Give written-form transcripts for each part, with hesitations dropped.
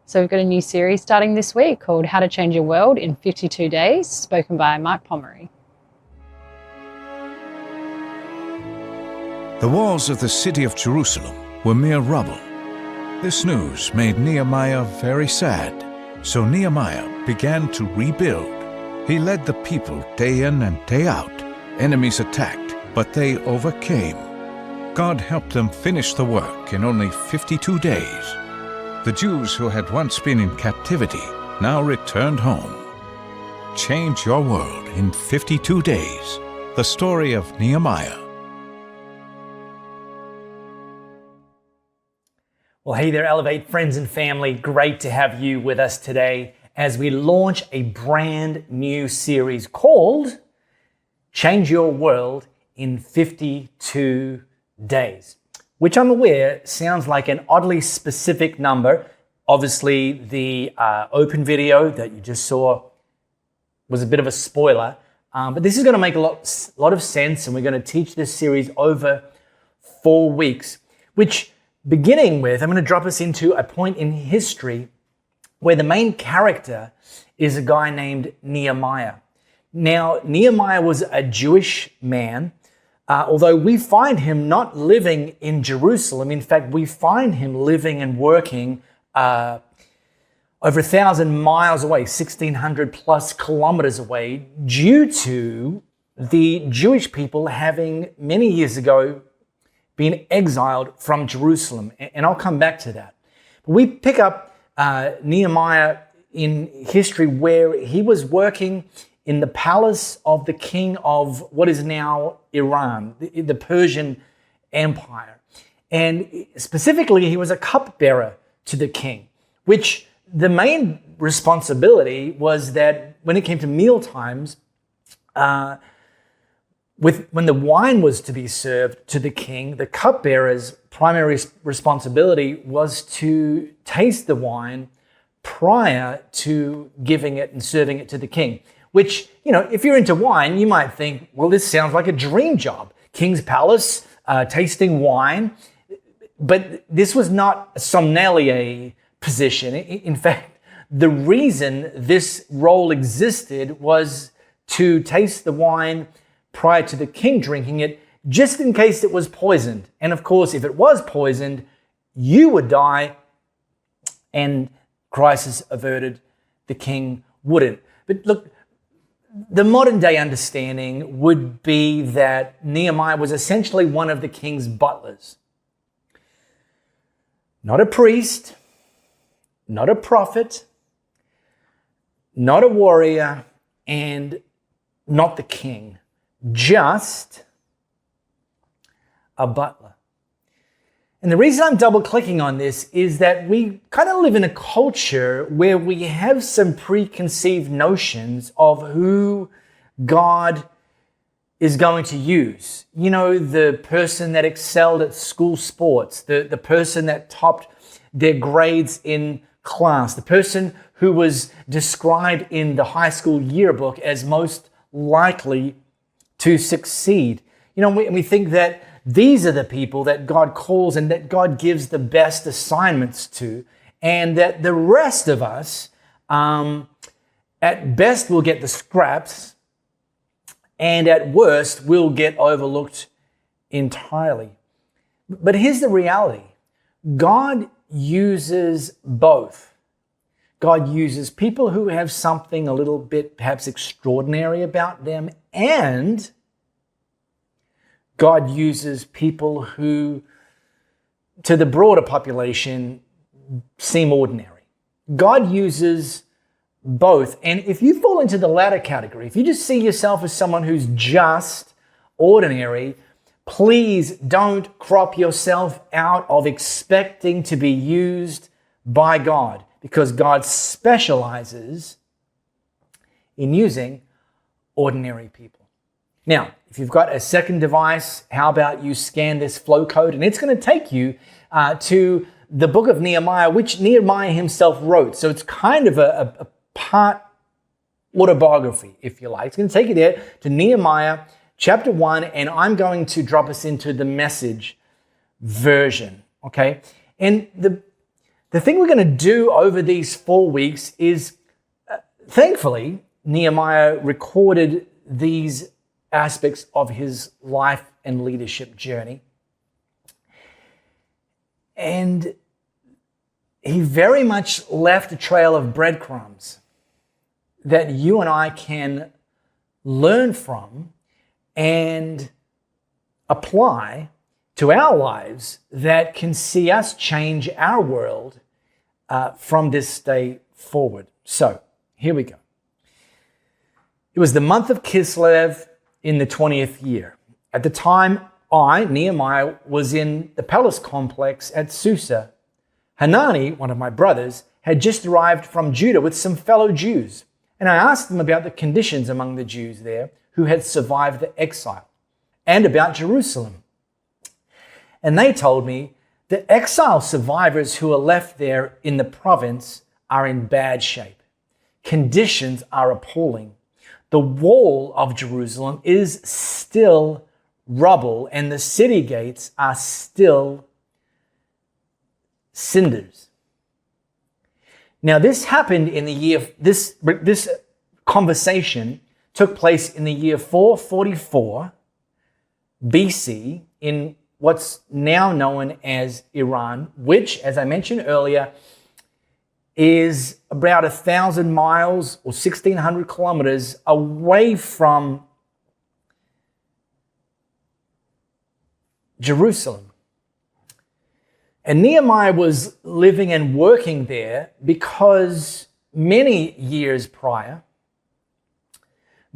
So we've got a new series starting this week called How to Change Your World in 52 Days, spoken by Mark Pomeroy. The walls of the city of Jerusalem were mere rubble. This news made Nehemiah very sad. So Nehemiah began to rebuild. He led the people day in and day out. Enemies attacked, but they overcame. God helped them finish the work in only 52 days. The Jews who had once been in captivity now returned home. Change your world in 52 days. The story of Nehemiah. Well, hey there, Elevate friends and family. Great to have you with us today as we launch a brand new series called Change Your World in 52 Days, which I'm aware sounds like an oddly specific number. Obviously, the open video that you just saw was a bit of a spoiler, but this is going to make a lot of sense, and we're going to teach this series over 4 weeks, which beginning with, I'm going to drop us into a point in history where the main character is a guy named Nehemiah. Now, Nehemiah was a Jewish man, although we find him not living in Jerusalem. In fact, we find him living and working over 1,000 miles away, 1,600 plus kilometers away, due to the Jewish people having many years ago been exiled from Jerusalem. And I'll come back to that. We pick up Nehemiah in history where he was working in the palace of the king of what is now Iran, the Persian Empire. And specifically, he was a cupbearer to the king, which the main responsibility was that when it came to meal times, when the wine was to be served to the king, the cupbearer's primary responsibility was to taste the wine prior to giving it and serving it to the king. Which, if you're into wine, you might think, well, this sounds like a dream job. King's palace, tasting wine. But this was not a sommelier position. In fact, the reason this role existed was to taste the wine prior to the king drinking it, just in case it was poisoned. And of course, if it was poisoned, you would die, and crisis averted, the king wouldn't. But look, the modern day understanding would be that Nehemiah was essentially one of the king's butlers. Not a priest, not a prophet, not a warrior, and not the king. Just a butler. And the reason I'm double clicking on this is that we kind of live in a culture where we have some preconceived notions of who God is going to use. The person that excelled at school sports, the person that topped their grades in class, the person who was described in the high school yearbook as most likely to succeed. We think that these are the people that God calls and that God gives the best assignments to, and that the rest of us, at best, will get the scraps, and at worst, will get overlooked entirely. But here's the reality. God uses both. God uses people who have something a little bit perhaps extraordinary about them, and God uses people who, to the broader population, seem ordinary. God uses both. And if you fall into the latter category, if you just see yourself as someone who's just ordinary, please don't crop yourself out of expecting to be used by God, because God specializes in using ordinary people. Now, if you've got a second device, how about you scan this flow code, and it's going to take you to the book of Nehemiah, which Nehemiah himself wrote. So it's kind of a part autobiography, if you like. It's going to take you there to Nehemiah chapter 1, and I'm going to drop us into the Message version, okay? And the the thing we're going to do over these 4 weeks is, thankfully, Nehemiah recorded these aspects of his life and leadership journey. And he very much left a trail of breadcrumbs that you and I can learn from and apply to our lives that can see us change our world from this day forward. So, here we go. It was the month of Kislev in the 20th year. At the time, I, Nehemiah, was in the palace complex at Susa. Hanani, one of my brothers, had just arrived from Judah with some fellow Jews, and I asked them about the conditions among the Jews there who had survived the exile, and about Jerusalem. And they told me that exile survivors who are left there in the province are in bad shape. Conditions are appalling. The wall of Jerusalem is still rubble, and the city gates are still cinders. Now, this happened in the year, this conversation took place in the year 444 BC in what's now known as Iran, which, as I mentioned earlier, is about 1,000 miles or 1,600 kilometers away from Jerusalem. And Nehemiah was living and working there because many years prior,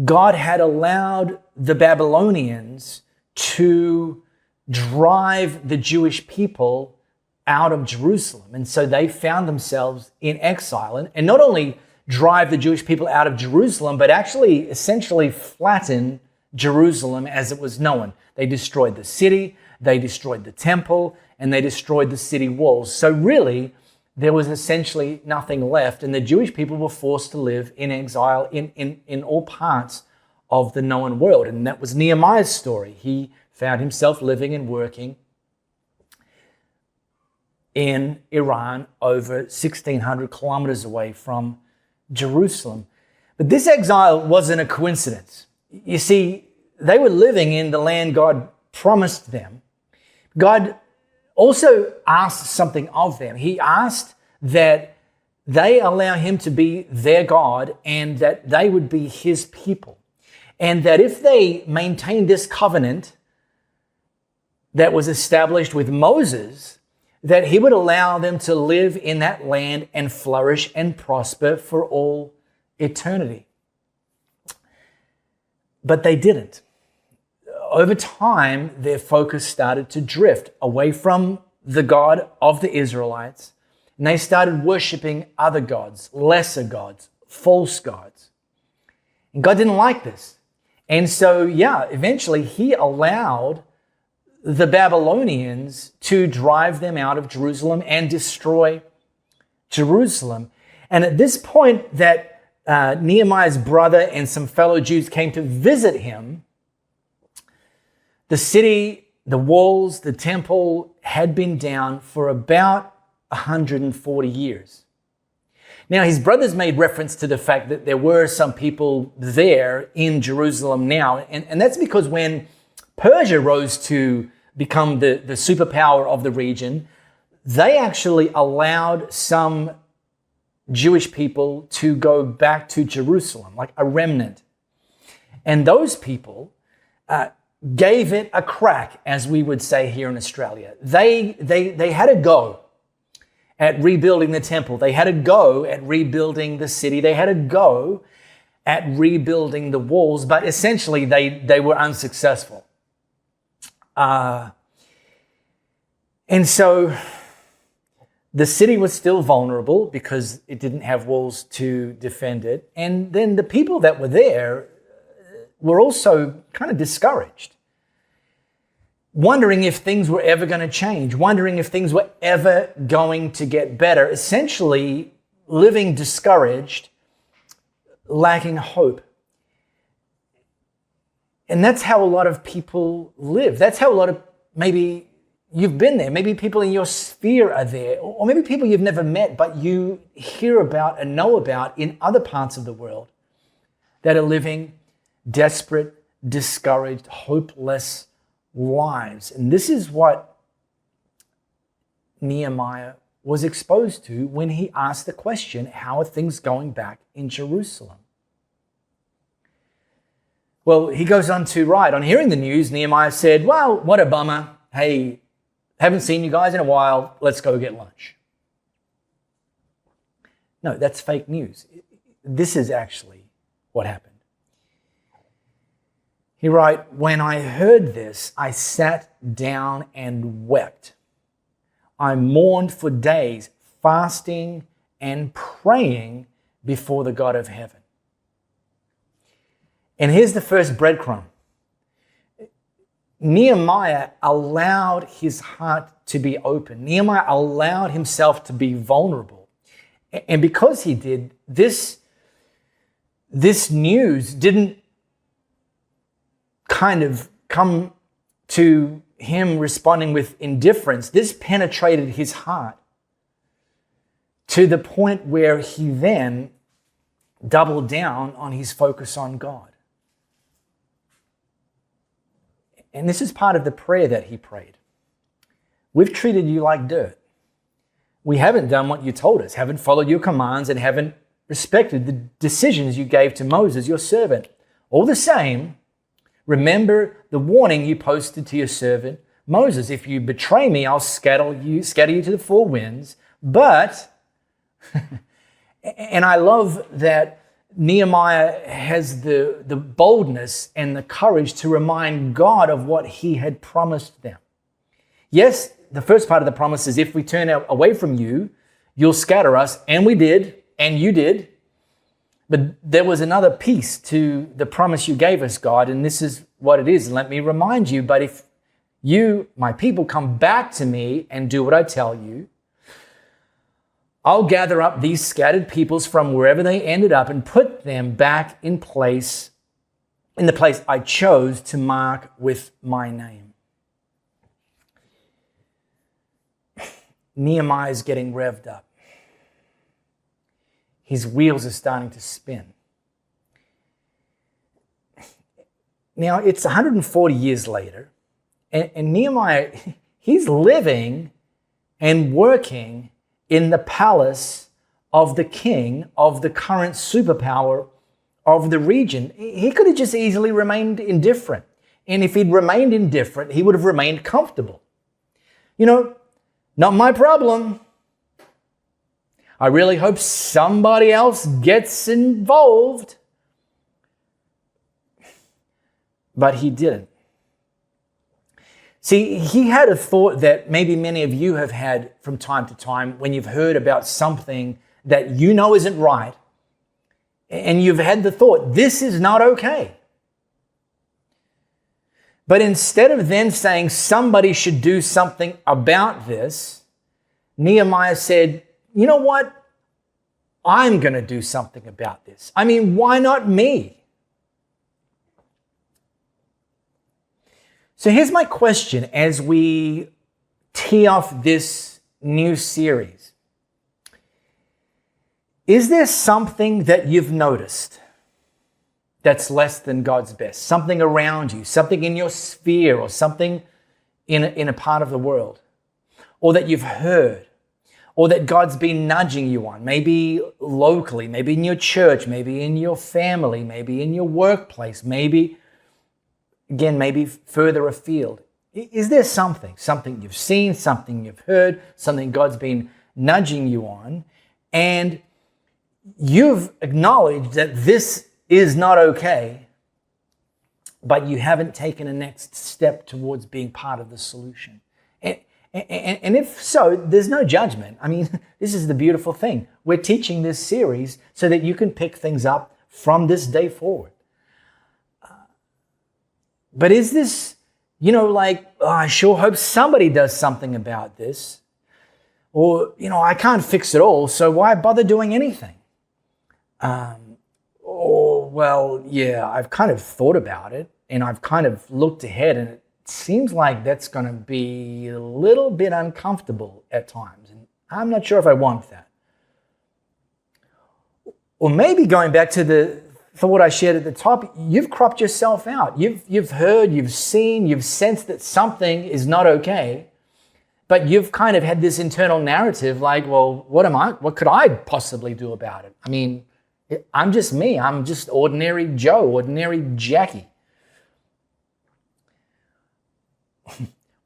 God had allowed the Babylonians to drive the Jewish people out of Jerusalem. And so they found themselves in exile. And not only drive the Jewish people out of Jerusalem, but actually essentially flatten Jerusalem as it was known. They destroyed the city, they destroyed the temple, and they destroyed the city walls. So really, there was essentially nothing left, and the Jewish people were forced to live in exile in all parts of the known world. And that was Nehemiah's story. He found himself living and working in Iran, over 1,600 kilometers away from Jerusalem. But this exile wasn't a coincidence. You see, they were living in the land God promised them. God also asked something of them. He asked that they allow him to be their God and that they would be his people. And that if they maintained this covenant that was established with Moses, that he would allow them to live in that land and flourish and prosper for all eternity. But they didn't. Over time, their focus started to drift away from the God of the Israelites, and they started worshiping other gods, lesser gods, false gods. And God didn't like this. And so, eventually he allowed the Babylonians to drive them out of Jerusalem and destroy Jerusalem. And at this point that Nehemiah's brother and some fellow Jews came to visit him, the city, the walls, the temple had been down for about 140 years. Now, his brothers made reference to the fact that there were some people there in Jerusalem now, and that's because when Persia rose to become the superpower of the region, they actually allowed some Jewish people to go back to Jerusalem, like a remnant. And those people gave it a crack, as we would say here in Australia. They had a go at rebuilding the temple. They had a go at rebuilding the city. They had a go at rebuilding the walls, but essentially they were unsuccessful. And so the city was still vulnerable because it didn't have walls to defend it. And then the people that were there were also kind of discouraged, wondering if things were ever going to change, wondering if things were ever going to get better, essentially living discouraged, lacking hope. And that's how a lot of people live. That's how a lot of maybe you've been there. Maybe people in your sphere are there, or maybe people you've never met, but you hear about and know about in other parts of the world that are living desperate, discouraged, hopeless lives. And this is what Nehemiah was exposed to when he asked the question, how are things going back in Jerusalem? Well, he goes on to write, on hearing the news, Nehemiah said, well, what a bummer. Hey, haven't seen you guys in a while. Let's go get lunch. No, that's fake news. This is actually what happened. He writes, when I heard this, I sat down and wept. I mourned for days, fasting and praying before the God of heaven. And here's the first breadcrumb. Nehemiah allowed his heart to be open. Nehemiah allowed himself to be vulnerable. And because he did, this news didn't kind of come to him responding with indifference. This penetrated his heart to the point where he then doubled down on his focus on God. And this is part of the prayer that he prayed. We've treated you like dirt. We haven't done what you told us, haven't followed your commands, and haven't respected the decisions you gave to Moses, your servant. All the same, remember the warning you posted to your servant Moses. If you betray me, I'll scatter you to the four winds. But, and I love that Nehemiah has the boldness and the courage to remind God of what he had promised them. Yes, the first part of the promise is if we turn away from you, you'll scatter us. And we did, and you did. But there was another piece to the promise you gave us, God, and this is what it is. And let me remind you, but if you, my people, come back to me and do what I tell you, I'll gather up these scattered peoples from wherever they ended up and put them back in the place I chose to mark with my name. Nehemiah is getting revved up. His wheels are starting to spin. Now, it's 140 years later, and Nehemiah, he's living and working in the palace of the king of the current superpower of the region. He could have just easily remained indifferent. And if he'd remained indifferent, he would have remained comfortable. Not my problem. I really hope somebody else gets involved. But he didn't. See, he had a thought that maybe many of you have had from time to time when you've heard about something that you know isn't right, and you've had the thought, this is not okay. But instead of then saying somebody should do something about this, Nehemiah said, you know what? I'm going to do something about this. I mean, why not me? So here's my question as we tee off this new series. Is there something that you've noticed that's less than God's best? Something around you, something in your sphere, or something in a part of the world, or that you've heard, or that God's been nudging you on, maybe locally, maybe in your church, maybe in your family, maybe in your workplace, maybe further afield. Is there something you've seen, something you've heard, something God's been nudging you on, and you've acknowledged that this is not okay, but you haven't taken a next step towards being part of the solution? And if so, there's no judgment. I mean, this is the beautiful thing. We're teaching this series so that you can pick things up from this day forward. But is this, I sure hope somebody does something about this. Or, I can't fix it all, so why bother doing anything? I've kind of thought about it, and I've kind of looked ahead, and it seems like that's going to be a little bit uncomfortable at times. And I'm not sure if I want that. Or maybe going back to what I shared at the top, you've cropped yourself out. You've heard, you've seen, you've sensed that something is not okay, but you've kind of had this internal narrative like, well, what could I possibly do about it? I mean, I'm just me. I'm just ordinary Joe, ordinary Jackie.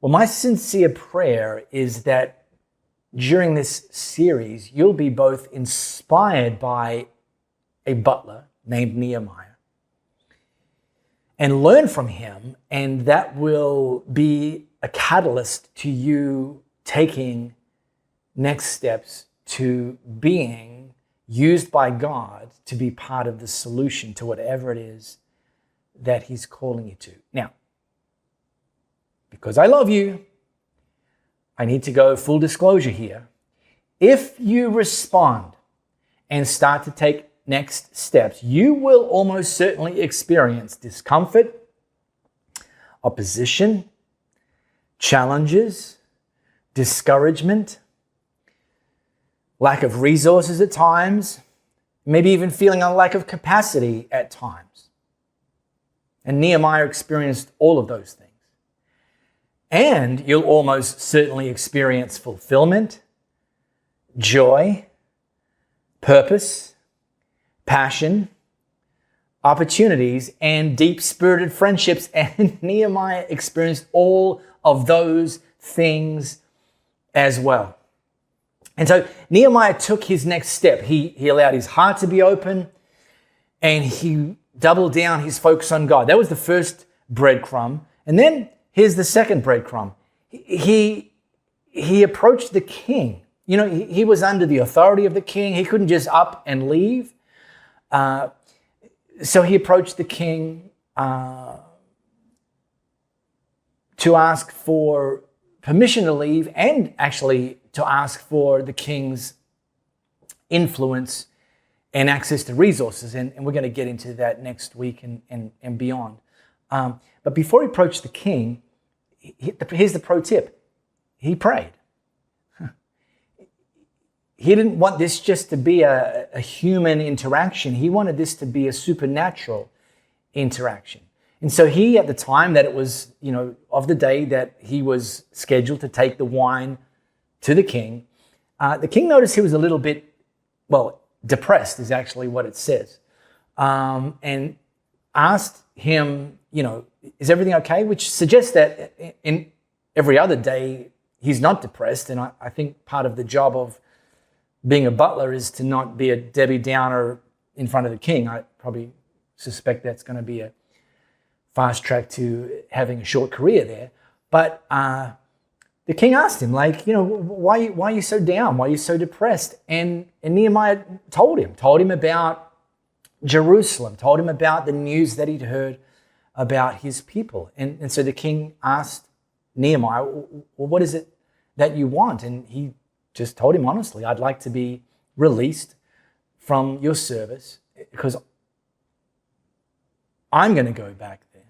Well, my sincere prayer is that during this series, you'll be both inspired by a butler named Nehemiah and learn from him, and that will be a catalyst to you taking next steps to being used by God to be part of the solution to whatever it is that he's calling you to. Now, because I love you, I need to go full disclosure here. If you respond and start to take next steps, you will almost certainly experience discomfort, opposition, challenges, discouragement, lack of resources at times, maybe even feeling a lack of capacity at times. And Nehemiah experienced all of those things. And you'll almost certainly experience fulfillment, joy, purpose, passion, opportunities, and deep-spirited friendships. And Nehemiah experienced all of those things as well. And so Nehemiah took his next step. He allowed his heart to be open, and he doubled down his focus on God. That was the first breadcrumb. And then here's the second breadcrumb. He approached the king. You know, he was under the authority of the king. He couldn't just up and leave. So he approached the king to ask for permission to leave, and actually to ask for the king's influence and access to resources. And we're going to get into that next week and beyond. But before he approached the king, here's the pro tip. He prayed. He didn't want this just to be a human interaction. He wanted this to be a supernatural interaction. And so he, at the time that it was, of the day that he was scheduled to take the wine to the king noticed he was a little bit, depressed is actually what it says. And asked him, is everything okay? Which suggests that in every other day, he's not depressed. And I think part of the job of being a butler is to not be a Debbie Downer in front of the king. I probably suspect that's going to be a fast track to having a short career there. But the king asked him, why are you so down? Why are you so depressed? And Nehemiah told him about Jerusalem, told him about the news that he'd heard about his people. And so the king asked Nehemiah, well, what is it that you want? And he just told him honestly, I'd like to be released from your service because I'm going to go back there.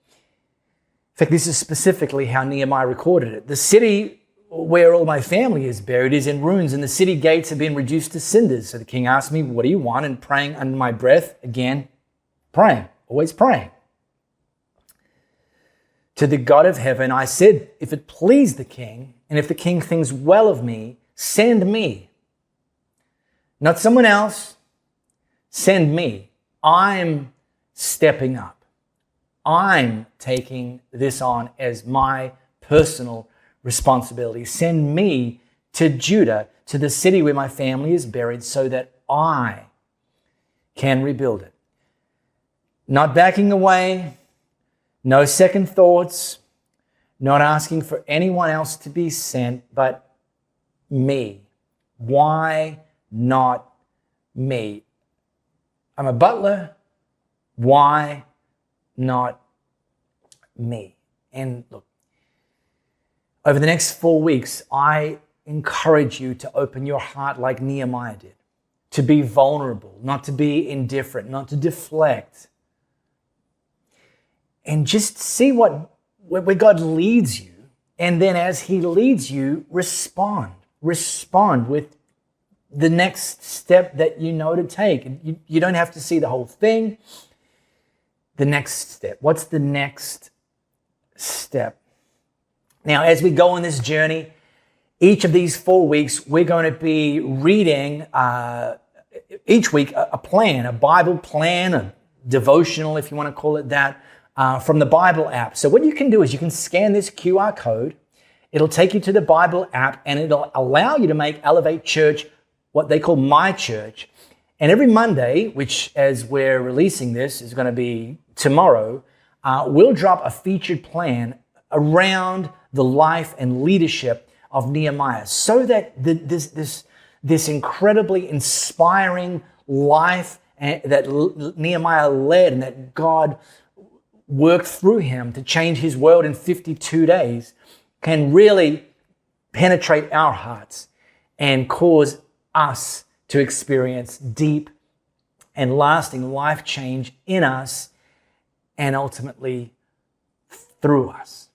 In fact, this is specifically how Nehemiah recorded it. The city where all my family is buried is in ruins, and the city gates have been reduced to cinders. So the king asked me, what do you want? And praying under my breath, again, praying, always praying. To the God of heaven, I said, if it please the king, and if the king thinks well of me, send me. Not someone else, send me. I'm stepping up. I'm taking this on as my personal responsibility. Send me to Judah, to the city where my family is buried, so that I can rebuild it. Not backing away, no second thoughts, not asking for anyone else to be sent, but me. Why not me? I'm a butler. Why not me? And look, over the next 4 weeks, I encourage you to open your heart like Nehemiah did, to be vulnerable, not to be indifferent, not to deflect. and just see where God leads you. And then as he leads you, respond with the next step that you know to take. You don't have to see the whole thing. The next step. What's the next step? Now, as we go on this journey, each of these 4 weeks, we're going to be reading each week a plan, a Bible plan, a devotional, if you want to call it that, from the Bible app. So what you can do is you can scan this QR code. It'll take you to the Bible app, and it'll allow you to make Elevate Church what they call My Church. And every Monday, which as we're releasing this is going to be tomorrow, we'll drop a featured plan around the life and leadership of Nehemiah, so that this incredibly inspiring life that Nehemiah led and that God worked through him to change his world in 52 days can really penetrate our hearts and cause us to experience deep and lasting life change in us and ultimately through us.